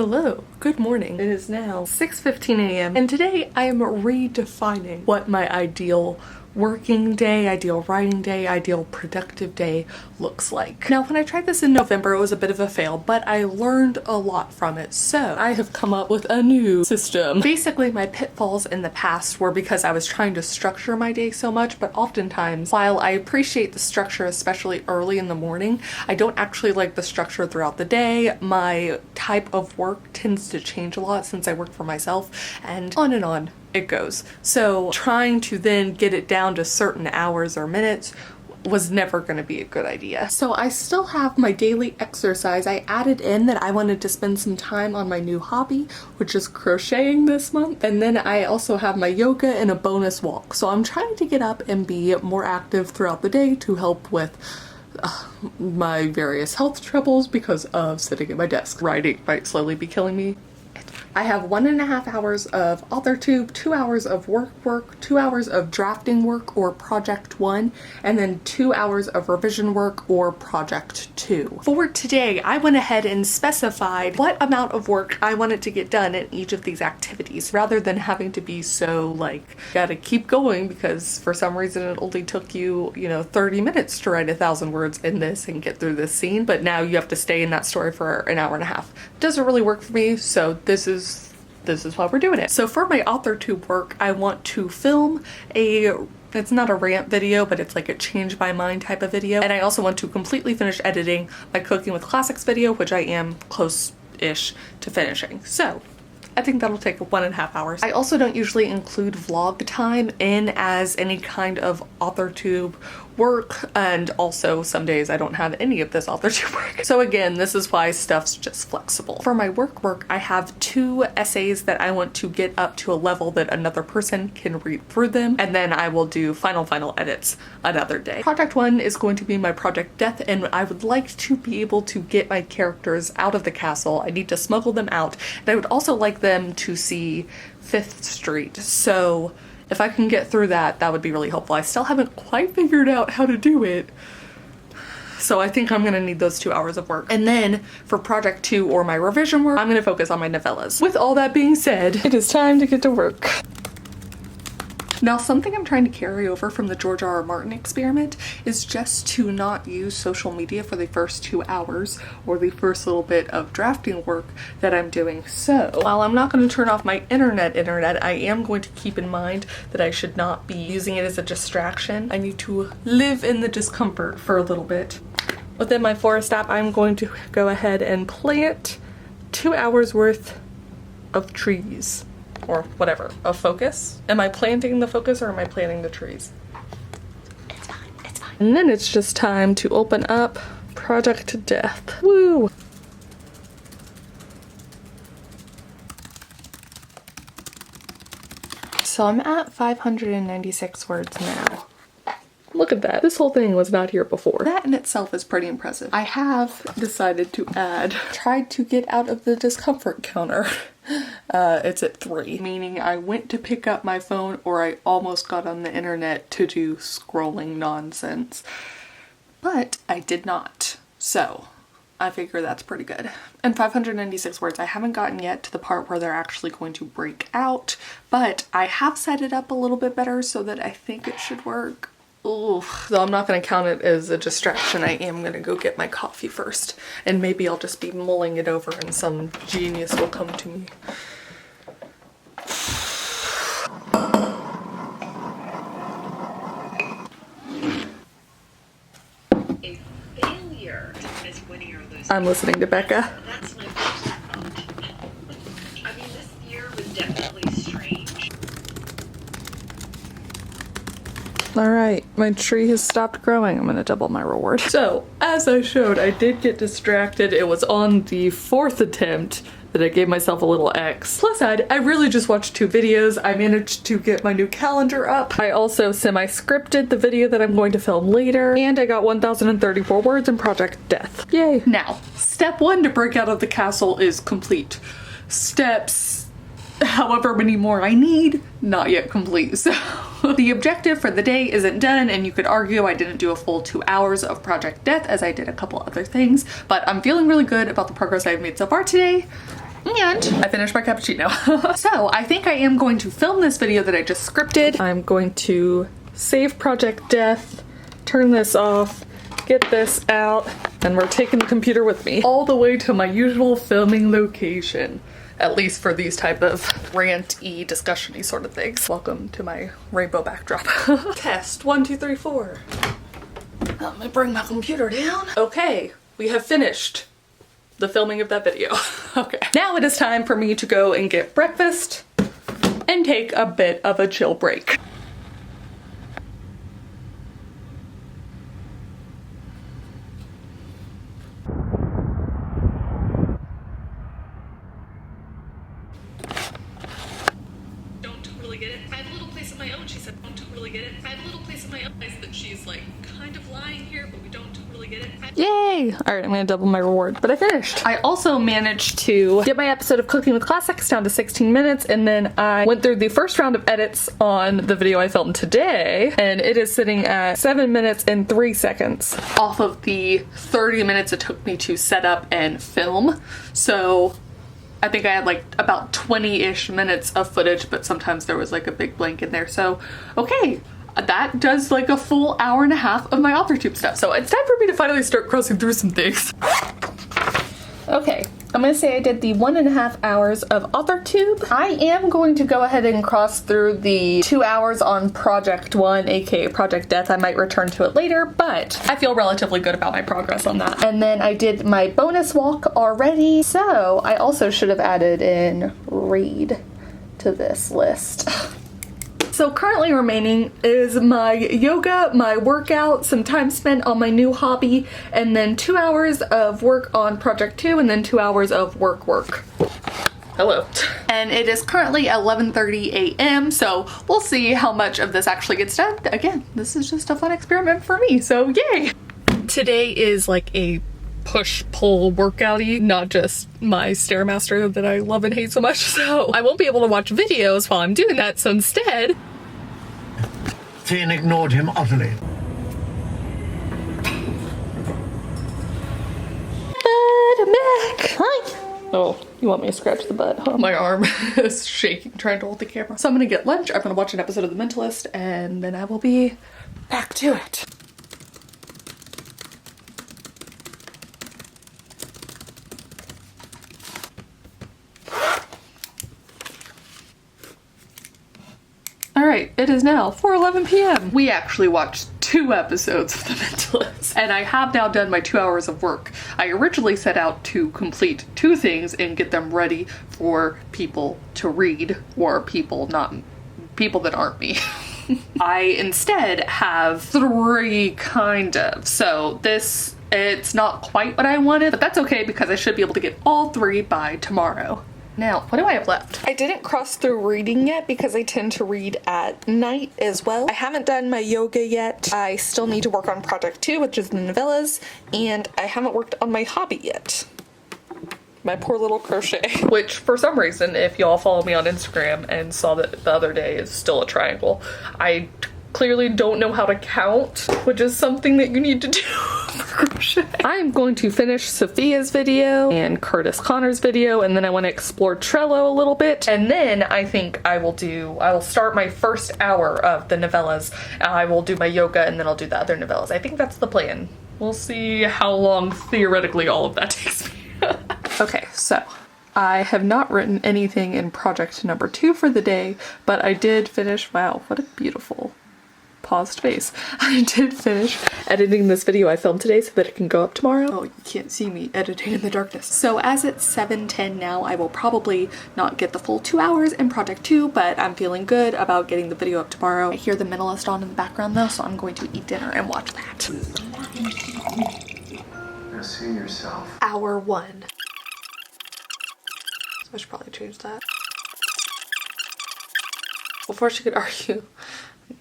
Hello, good morning. It is now 6:15 a.m. and today I am redefining what my ideal working day, ideal writing day, ideal productive day looks like. Now, when I tried this in November, it was a bit of a fail, but I learned a lot from it. So I have come up with a new system. Basically, my pitfalls in the past were because I was trying to structure my day so much, but oftentimes, while I appreciate the structure, especially early in the morning, I don't actually like the structure throughout the day. My type of work tends to change a lot since I work for myself, and on it goes. So trying to then get it down to certain hours or minutes was never going to be a good idea. So I still have my daily exercise. I added in that I wanted to spend some time on my new hobby, which is crocheting this month. And then I also have my yoga and a bonus walk. So I'm trying to get up and be more active throughout the day to help with my various health troubles because of sitting at my desk. Writing might slowly be killing me. I have 1.5 hours of authortube, 2 hours of work, 2 hours of drafting work or project 1, and then 2 hours of revision work or project 2. For today, I went ahead and specified what amount of work I wanted to get done in each of these activities, rather than having to be so like, gotta keep going because for some reason it only took you, 30 minutes to write 1,000 words in this and get through this scene, but now you have to stay in that story for an hour and a half. Doesn't really work for me, so this is why we're doing it. So for my authortube work, I want to film it's not a rant video, but it's like a change my mind type of video. And I also want to completely finish editing my Cooking with Classics video, which I am close-ish to finishing. So I think that'll take 1.5 hours. I also don't usually include vlog time in as any kind of authortube work, and also some days I don't have any of this authortube work. So again, this is why stuff's just flexible. For my work, I have 2 essays that I want to get up to a level that another person can read through them, and then I will do final edits another day. Project 1 is going to be my project Death, and I would like to be able to get my characters out of the castle. I need to smuggle them out, and I would also like them to see 5th Street. So if I can get through that, that would be really helpful. I still haven't quite figured out how to do it, so I think I'm gonna need those 2 hours of work. And then for project 2 or my revision work, I'm gonna focus on my novellas. With all that being said, it is time to get to work. Now, something I'm trying to carry over from the George R.R. Martin experiment is just to not use social media for the first 2 hours or the first little bit of drafting work that I'm doing. So while I'm not going to turn off my internet, I am going to keep in mind that I should not be using it as a distraction. I need to live in the discomfort for a little bit. Within my forest app, I'm going to go ahead and plant 2 hours worth of trees. Or whatever, a focus. Am I planting the focus or am I planting the trees? It's fine. And then it's just time to open up Project Death. Woo! So I'm at 596 words now. Look at that. This whole thing was not here before. That in itself is pretty impressive. I have decided to tried to get out of the discomfort counter. It's at 3, meaning I went to pick up my phone or I almost got on the internet to do scrolling nonsense, but I did not. So I figure that's pretty good. And 596 words, I haven't gotten yet to the part where they're actually going to break out, but I have set it up a little bit better so that I think it should work. Ooh, so I'm not going to count it as a distraction. I am going to go get my coffee first, and maybe I'll just be mulling it over and some genius will come to me. A failure is winning or losing. I'm listening to Becca. That's my first thought. I mean, this year was definitely strange. Alright, my tree has stopped growing. I'm gonna double my reward. So, as I showed, I did get distracted. It was on the 4th attempt that I gave myself a little X. Plus I really just watched 2 videos. I managed to get my new calendar up. I also semi-scripted the video that I'm going to film later, and I got 1,034 words in Project Death. Yay. Now, step 1 to break out of the castle is complete. Steps however many more I need, not yet complete. So the objective for the day isn't done, and you could argue I didn't do a full 2 hours of Project Death as I did a couple other things, but I'm feeling really good about the progress I've made so far today. And I finished my cappuccino. So I think I am going to film this video that I just scripted. I'm going to save Project Death, turn this off, get this out, and we're taking the computer with me all the way to my usual filming location. At least for these type of rant-y, discussion-y sort of things. Welcome to my rainbow backdrop. Test 1, 2, 3, 4. Let me bring my computer down. Okay, we have finished the filming of that video. Okay, now it is time for me to go and get breakfast and take a bit of a chill break. Yay! Alright, I'm gonna double my reward, but I finished. I also managed to get my episode of Cooking with Classics down to 16 minutes, and then I went through the first round of edits on the video I filmed today, and it is sitting at 7 minutes and 3 seconds off of the 30 minutes it took me to set up and film. So I think I had like about 20-ish minutes of footage, but sometimes there was like a big blank in there. So, okay. That does like a full hour and a half of my authortube stuff. So it's time for me to finally start crossing through some things. Okay, I'm gonna say I did the 1.5 hours of authortube. I am going to go ahead and cross through the 2 hours on Project 1, aka Project Death. I might return to it later, but I feel relatively good about my progress on that. And then I did my bonus walk already, so I also should have added in read to this list. So currently remaining is my yoga, my workout, some time spent on my new hobby, and then 2 hours of work on Project 2, and then 2 hours of work. Hello. And it is currently 11:30 a.m. so we'll see how much of this actually gets done. Again, this is just a fun experiment for me, so yay! Today is like a push-pull workout-y, not just my Stairmaster that I love and hate so much, so I won't be able to watch videos while I'm doing that, so instead Finn ignored him utterly. But I'm back! Hi! Oh, you want me to scratch the butt, huh? My arm is shaking trying to hold the camera. So I'm gonna get lunch, I'm gonna watch an episode of The Mentalist, and then I will be back to it. Alright, it is now 4:11 p.m. We actually watched 2 episodes of The Mentalist, and I have now done my 2 hours of work. I originally set out to complete 2 things and get them ready for people to read, or people that aren't me. I instead have 3 kind of, so it's not quite what I wanted, but that's okay because I should be able to get all 3 by tomorrow. Now, what do I have left? I didn't cross through reading yet because I tend to read at night as well. I haven't done my yoga yet. I still need to work on Project 2, which is the novellas, and I haven't worked on my hobby yet. My poor little crochet. Which, for some reason, if y'all follow me on Instagram and saw that the other day is still a triangle, I clearly don't know how to count, which is something that you need to do for crochet. I'm going to finish Sophia's video and Curtis Connor's video, and then I want to explore Trello a little bit, and then I think I will start my first hour of the novellas. I will do my yoga, and then I'll do the other novellas. I think that's the plan. We'll see how long theoretically all of that takes me. Okay, so I have not written anything in project number 2 for the day, but I did finish, wow, what a beautiful paused face. I did finish editing this video I filmed today so that it can go up tomorrow. Oh, you can't see me editing in the darkness. So as it's 7:10 now, I will probably not get the full 2 hours in project 2, but I'm feeling good about getting the video up tomorrow. I hear The Mentalist on in the background though, so I'm going to eat dinner and watch that. Now see yourself. Hour 1. I should probably change that. Before she could argue,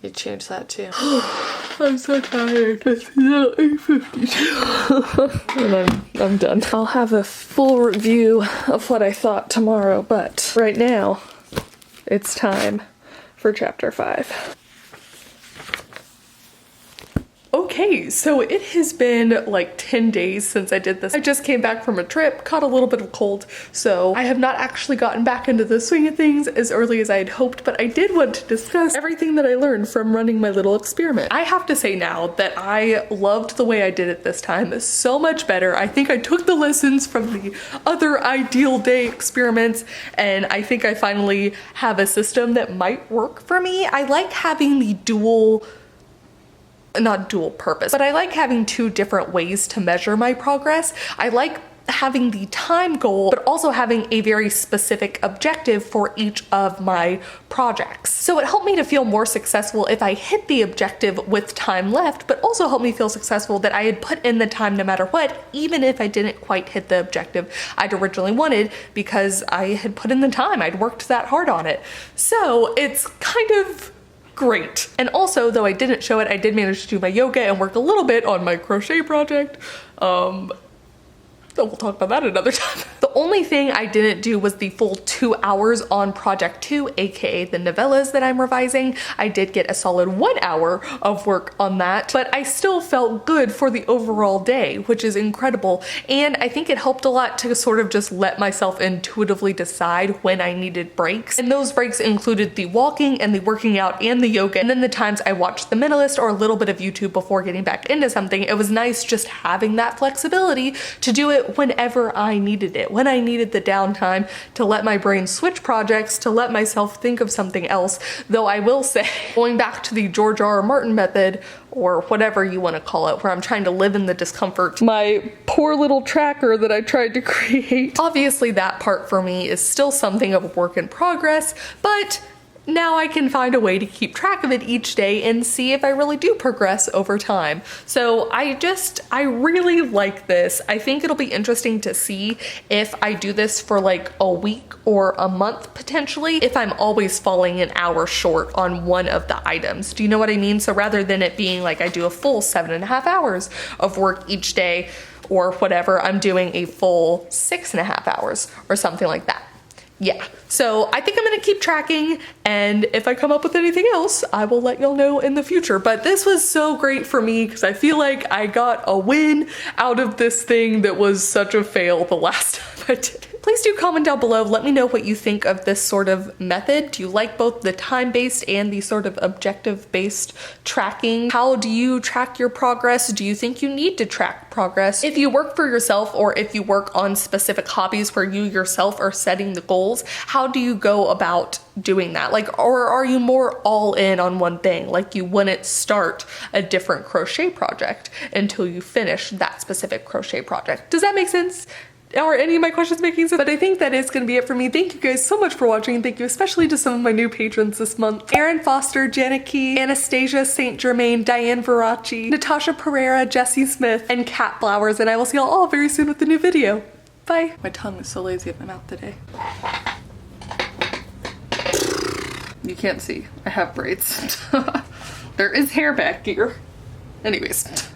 you change that too. I'm so tired. It's now 8:52. And I'm done. I'll have a full review of what I thought tomorrow, but right now, it's time for chapter 5. Okay. Okay, so it has been like 10 days since I did this. I just came back from a trip, caught a little bit of cold, so I have not actually gotten back into the swing of things as early as I had hoped, but I did want to discuss everything that I learned from running my little experiment. I have to say now that I loved the way I did it this time so much better. I think I took the lessons from the other ideal day experiments, and I think I finally have a system that might work for me. I like having the not dual purpose, but I like having two different ways to measure my progress. I like having the time goal, but also having a very specific objective for each of my projects. So it helped me to feel more successful if I hit the objective with time left, but also helped me feel successful that I had put in the time no matter what, even if I didn't quite hit the objective I'd originally wanted, because I had put in the time, I'd worked that hard on it. So it's kind of great. And also, though I didn't show it, I did manage to do my yoga and work a little bit on my crochet project. So we'll talk about that another time. The only thing I didn't do was the full 2 hours on project 2, aka the novellas that I'm revising. I did get a solid 1 hour of work on that, but I still felt good for the overall day, which is incredible. And I think it helped a lot to sort of just let myself intuitively decide when I needed breaks. And those breaks included the walking and the working out and the yoga. And then the times I watched The Mentalist or a little bit of YouTube before getting back into something. It was nice just having that flexibility to do it whenever I needed it, when I needed the downtime to let my brain switch projects, to let myself think of something else. Though I will say, going back to the George R.R. Martin method, or whatever you want to call it, where I'm trying to live in the discomfort, my poor little tracker that I tried to create, obviously that part for me is still something of a work in progress, but now I can find a way to keep track of it each day and see if I really do progress over time. So I really like this. I think it'll be interesting to see if I do this for like a week or a month potentially, if I'm always falling an hour short on one of the items. Do you know what I mean? So rather than it being like I do a full 7.5 hours of work each day or whatever, I'm doing a full 6.5 hours or something like that. Yeah, so I think I'm gonna keep tracking, and if I come up with anything else, I will let y'all know in the future. But this was so great for me because I feel like I got a win out of this thing that was such a fail the last time I did it. Please do comment down below. Let me know what you think of this sort of method. Do you like both the time-based and the sort of objective-based tracking? How do you track your progress? Do you think you need to track progress? If you work for yourself or if you work on specific hobbies where you yourself are setting the goals, how do you go about doing that? Like, or are you more all in on one thing? Like you wouldn't start a different crochet project until you finish that specific crochet project. Does that make sense? Are any of my questions making sense? But I think that is going to be it for me. Thank you guys so much for watching. Thank you especially to some of my new patrons this month. Erin Foster, Janet Key, Anastasia St. Germain, Diane Verace, Natasha Pereira, Jessie Smith, and Kat Flowers. And I will see y'all all very soon with a new video. Bye. My tongue is so lazy at my mouth today. You can't see. I have braids. There is hair back here. Anyways.